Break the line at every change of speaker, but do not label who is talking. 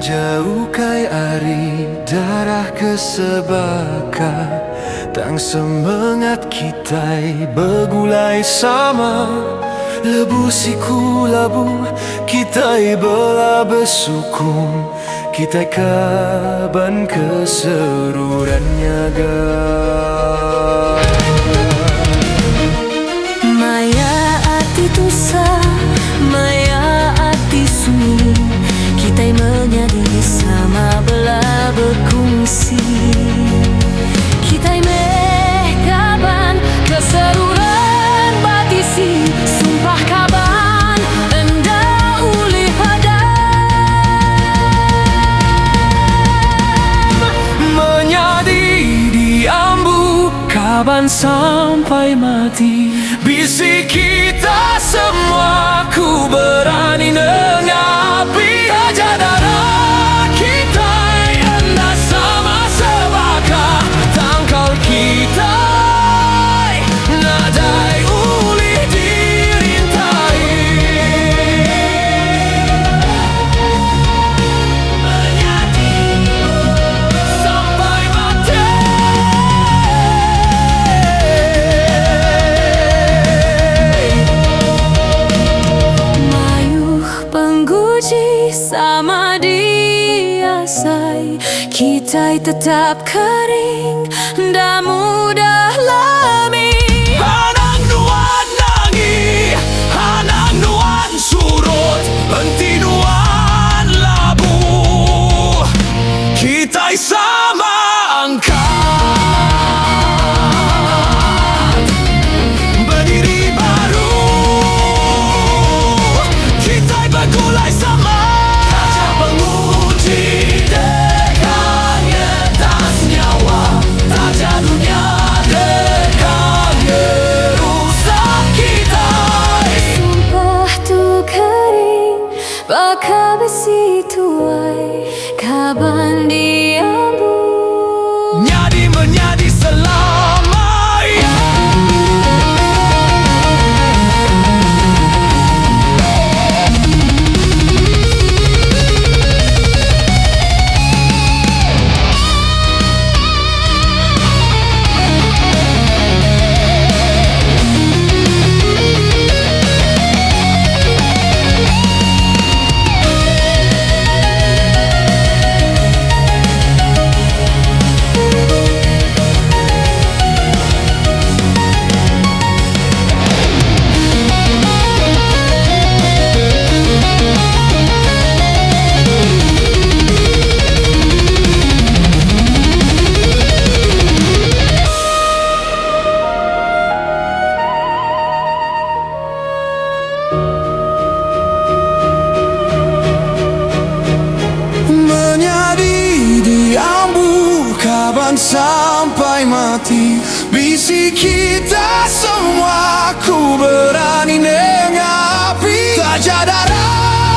jauh kai ari darah kesebaka. Tang semangat kita begulai sama. Lebu siku labu kita bela besukung. Kita kaban keserurannya ga.
Maya ati tusa, maya ati sunyi. Kita menjadi sama bela berkongsi. Kita kaban keseruran batisi. Sumpah kaban enda uli padam.
Menjadi diambu kaban sampai mati. Bisi kita semua ku berani nengapi. Aja darah kita anda sama sebaka. Tangkal kita nadai uli dirintai. Menjadi sampai mati.
Mayuh pengguji sama dia say. Kita tetap kering dan mudah lami.
Hanang nuan nangi, hanang nuan surut, henti nuan labu. Kita sama angkat berdiri baru. Kita bergulai sama. Kaca penguji dekanya tas nyawa. Taja dunia dekanya rusak kita.
Sumpah tu kering baka besi tuai. Kaban diambu
Nyadi menjadi selamanya. Sampai mati. Bisi kita semua ku berani nengapi. Taja darah